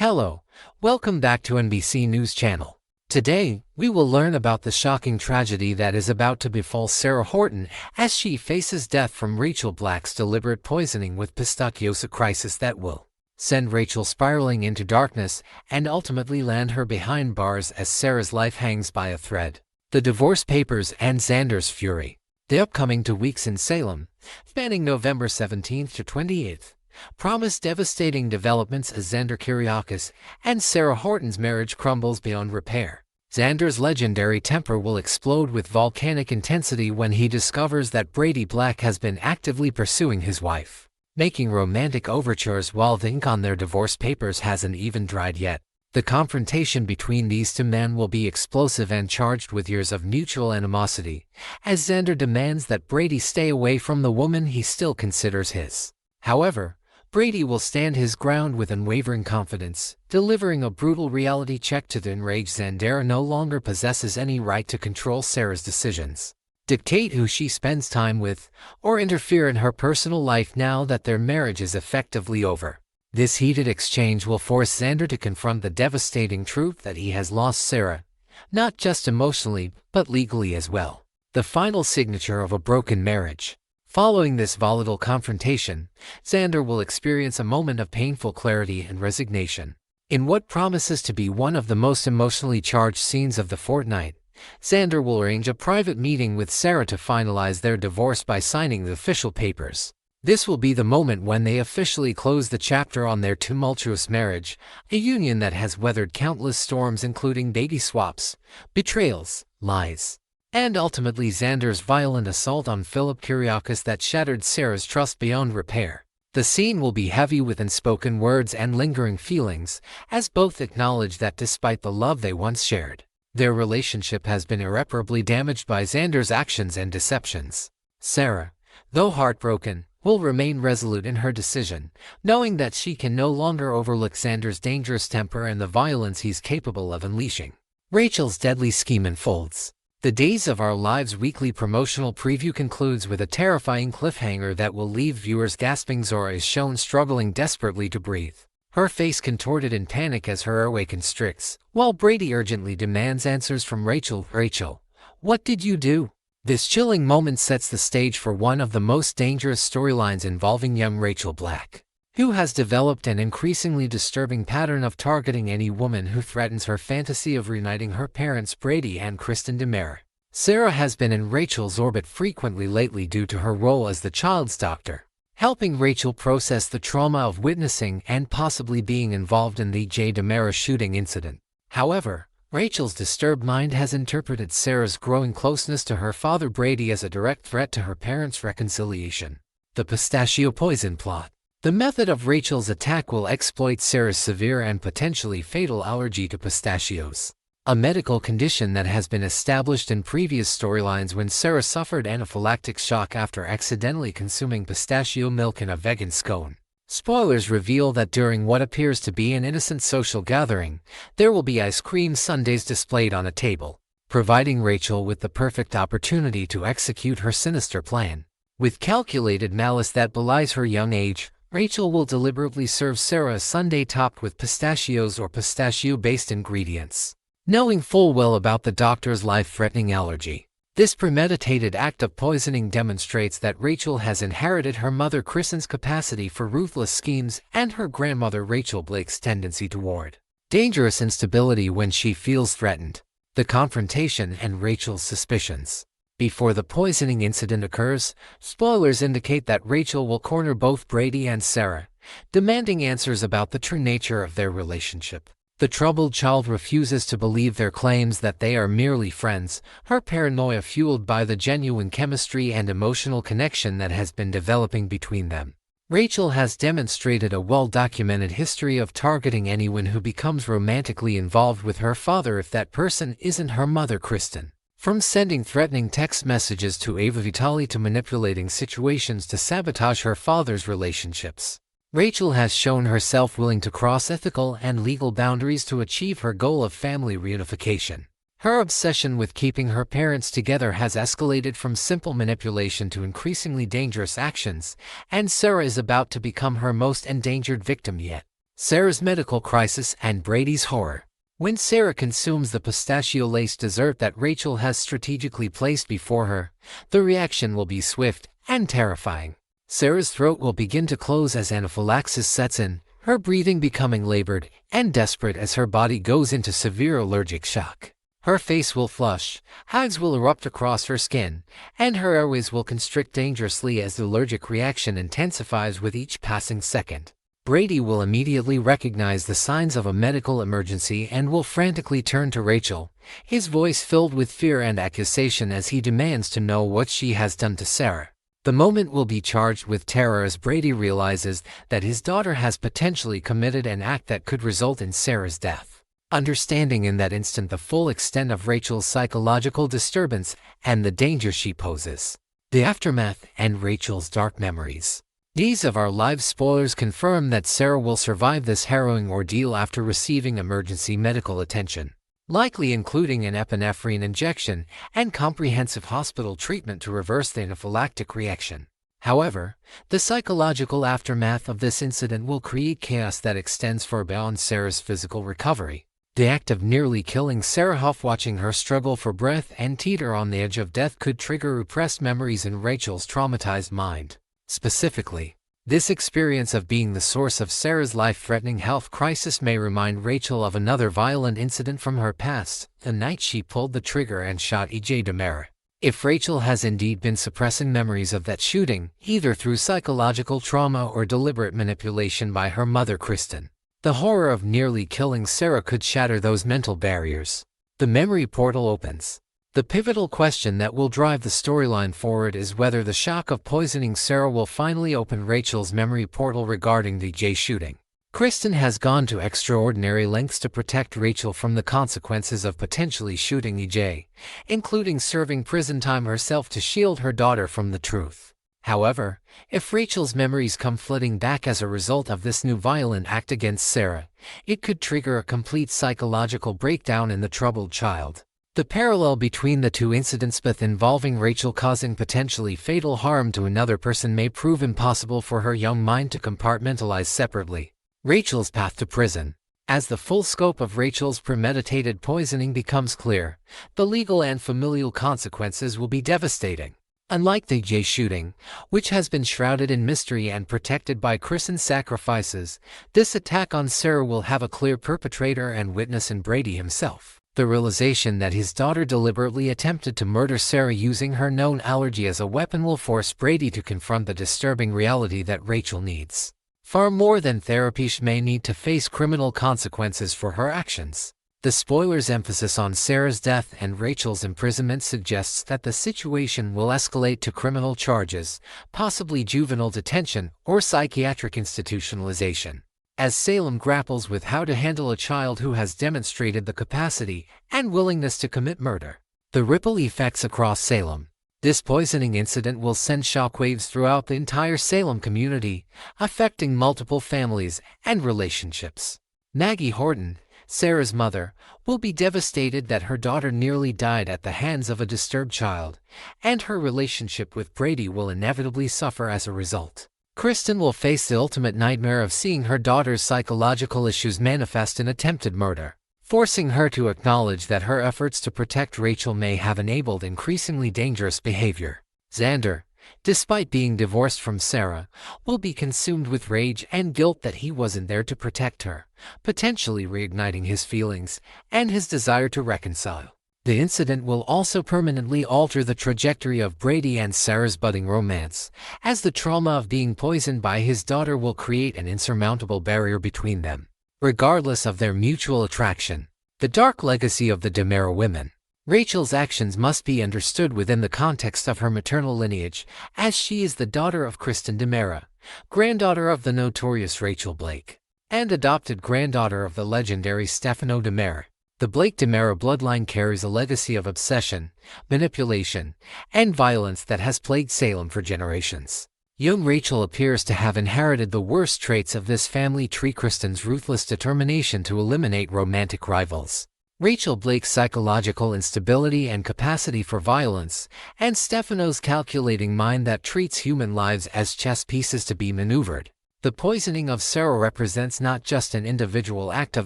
Hello, welcome back to NBC News Channel. Today, we will learn about the shocking tragedy that is about to befall Sarah Horton as she faces death from Rachel Black's deliberate poisoning with pistachios, a crisis that will send Rachel spiraling into darkness and ultimately land her behind bars as Sarah's life hangs by a thread. The divorce papers and Xander's fury. The upcoming 2 weeks in Salem, spanning November 17th to 28th, promise devastating developments as Xander Kyriakis and Sarah Horton's marriage crumbles beyond repair. Xander's legendary temper will explode with volcanic intensity when he discovers that Brady Black has been actively pursuing his wife, making romantic overtures while the ink on their divorce papers hasn't even dried yet. The confrontation between these two men will be explosive and charged with years of mutual animosity, as Xander demands that Brady stay away from the woman he still considers his. However, Brady will stand his ground with unwavering confidence, delivering a brutal reality check to the enraged Xander no longer possesses any right to control Sarah's decisions, dictate who she spends time with, or interfere in her personal life now that their marriage is effectively over. This heated exchange will force Xander to confront the devastating truth that he has lost Sarah, not just emotionally, but legally as well. The final signature of a broken marriage. Following this volatile confrontation, Xander will experience a moment of painful clarity and resignation. In what promises to be one of the most emotionally charged scenes of the fortnight, Xander will arrange a private meeting with Sarah to finalize their divorce by signing the official papers. This will be the moment when they officially close the chapter on their tumultuous marriage, a union that has weathered countless storms including baby swaps, betrayals, lies, and ultimately Xander's violent assault on Philip Kyriakis that shattered Sarah's trust beyond repair. The scene will be heavy with unspoken words and lingering feelings, as both acknowledge that despite the love they once shared, their relationship has been irreparably damaged by Xander's actions and deceptions. Sarah, though heartbroken, will remain resolute in her decision, knowing that she can no longer overlook Xander's dangerous temper and the violence he's capable of unleashing. Rachel's deadly scheme unfolds. The Days of Our Lives weekly promotional preview concludes with a terrifying cliffhanger that will leave viewers gasping. Zora is shown struggling desperately to breathe, her face contorted in panic as her airway constricts, while Brady urgently demands answers from Rachel. Rachel, what did you do? This chilling moment sets the stage for one of the most dangerous storylines involving young Rachel Black, who has developed an increasingly disturbing pattern of targeting any woman who threatens her fantasy of reuniting her parents Brady and Kristen DeMera. Sarah has been in Rachel's orbit frequently lately due to her role as the child's doctor, helping Rachel process the trauma of witnessing and possibly being involved in the J. DeMera shooting incident. However, Rachel's disturbed mind has interpreted Sarah's growing closeness to her father Brady as a direct threat to her parents' reconciliation. The pistachio poison plot. The method of Rachel's attack will exploit Sarah's severe and potentially fatal allergy to pistachios, a medical condition that has been established in previous storylines when Sarah suffered anaphylactic shock after accidentally consuming pistachio milk in a vegan scone. Spoilers reveal that during what appears to be an innocent social gathering, there will be ice cream sundaes displayed on a table, providing Rachel with the perfect opportunity to execute her sinister plan. With calculated malice that belies her young age, Rachel will deliberately serve Sarah a sundae topped with pistachios or pistachio-based ingredients, knowing full well about the doctor's life-threatening allergy. This premeditated act of poisoning demonstrates that Rachel has inherited her mother Kristen's capacity for ruthless schemes and her grandmother Rachel Blake's tendency toward dangerous instability when she feels threatened. The confrontation and Rachel's suspicions. Before the poisoning incident occurs, spoilers indicate that Rachel will corner both Brady and Sarah, demanding answers about the true nature of their relationship. The troubled child refuses to believe their claims that they are merely friends, her paranoia fueled by the genuine chemistry and emotional connection that has been developing between them. Rachel has demonstrated a well-documented history of targeting anyone who becomes romantically involved with her father if that person isn't her mother Kristen. From sending threatening text messages to Ava Vitale to manipulating situations to sabotage her father's relationships, Rachel has shown herself willing to cross ethical and legal boundaries to achieve her goal of family reunification. Her obsession with keeping her parents together has escalated from simple manipulation to increasingly dangerous actions, and Sarah is about to become her most endangered victim yet. Sarah's medical crisis and Brady's horror. When Sarah consumes the pistachio-laced dessert that Rachel has strategically placed before her, the reaction will be swift and terrifying. Sarah's throat will begin to close as anaphylaxis sets in, her breathing becoming labored and desperate as her body goes into severe allergic shock. Her face will flush, hives will erupt across her skin, and her airways will constrict dangerously as the allergic reaction intensifies with each passing second. Brady will immediately recognize the signs of a medical emergency and will frantically turn to Rachel, his voice filled with fear and accusation as he demands to know what she has done to Sarah. The moment will be charged with terror as Brady realizes that his daughter has potentially committed an act that could result in Sarah's death. Understanding in that instant the full extent of Rachel's psychological disturbance and the danger she poses. The aftermath and Rachel's dark memories. These of our live spoilers confirm that Sarah will survive this harrowing ordeal after receiving emergency medical attention, likely including an epinephrine injection and comprehensive hospital treatment to reverse the anaphylactic reaction. However, the psychological aftermath of this incident will create chaos that extends far beyond Sarah's physical recovery. The act of nearly killing Sarah Huff, watching her struggle for breath and teeter on the edge of death, could trigger repressed memories in Rachel's traumatized mind. Specifically, this experience of being the source of Sarah's life-threatening health crisis may remind Rachel of another violent incident from her past, the night she pulled the trigger and shot E.J. DiMera. If Rachel has indeed been suppressing memories of that shooting, either through psychological trauma or deliberate manipulation by her mother Kristen, the horror of nearly killing Sarah could shatter those mental barriers. The memory portal opens. The pivotal question that will drive the storyline forward is whether the shock of poisoning Sarah will finally open Rachel's memory portal regarding the E.J. shooting. Kristen has gone to extraordinary lengths to protect Rachel from the consequences of potentially shooting E.J., including serving prison time herself to shield her daughter from the truth. However, if Rachel's memories come flooding back as a result of this new violent act against Sarah, it could trigger a complete psychological breakdown in the troubled child. The parallel between the two incidents, both involving Rachel causing potentially fatal harm to another person, may prove impossible for her young mind to compartmentalize separately. Rachel's path to prison. As the full scope of Rachel's premeditated poisoning becomes clear, the legal and familial consequences will be devastating. Unlike the E.J. shooting, which has been shrouded in mystery and protected by Kristen's sacrifices, this attack on Sarah will have a clear perpetrator and witness in Brady himself. The realization that his daughter deliberately attempted to murder Sarah using her known allergy as a weapon will force Brady to confront the disturbing reality that Rachel needs far more than therapy. She may need to face criminal consequences for her actions. The spoiler's emphasis on Sarah's death and Rachel's imprisonment suggests that the situation will escalate to criminal charges, possibly juvenile detention or psychiatric institutionalization. As Salem grapples with how to handle a child who has demonstrated the capacity and willingness to commit murder. The ripple effects across Salem. This poisoning incident will send shockwaves throughout the entire Salem community, affecting multiple families and relationships. Maggie Horton, Sarah's mother, will be devastated that her daughter nearly died at the hands of a disturbed child, and her relationship with Brady will inevitably suffer as a result. Kristen will face the ultimate nightmare of seeing her daughter's psychological issues manifest in attempted murder, forcing her to acknowledge that her efforts to protect Rachel may have enabled increasingly dangerous behavior. Xander, despite being divorced from Sarah, will be consumed with rage and guilt that he wasn't there to protect her, potentially reigniting his feelings and his desire to reconcile. The incident will also permanently alter the trajectory of Brady and Sarah's budding romance, as the trauma of being poisoned by his daughter will create an insurmountable barrier between them. Regardless of their mutual attraction, the dark legacy of the DiMera women. Rachel's actions must be understood within the context of her maternal lineage, as she is the daughter of Kristen DiMera, granddaughter of the notorious Rachel Blake, and adopted granddaughter of the legendary Stefano DiMera. The Blake DiMera bloodline carries a legacy of obsession, manipulation, and violence that has plagued Salem for generations. Young Rachel appears to have inherited the worst traits of this family tree: Kristen's ruthless determination to eliminate romantic rivals, Rachel Blake's psychological instability and capacity for violence, and Stefano's calculating mind that treats human lives as chess pieces to be maneuvered. The poisoning of Sarah represents not just an individual act of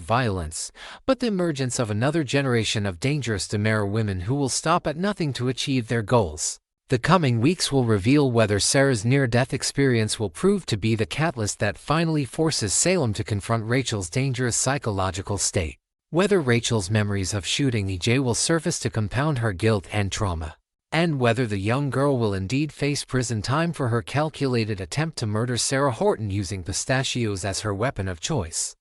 violence, but the emergence of another generation of dangerous DiMera women who will stop at nothing to achieve their goals. The coming weeks will reveal whether Sarah's near-death experience will prove to be the catalyst that finally forces Salem to confront Rachel's dangerous psychological state. Whether Rachel's memories of shooting EJ will surface to compound her guilt and trauma. And whether the young girl will indeed face prison time for her calculated attempt to murder Sarah Horton using pistachios as her weapon of choice.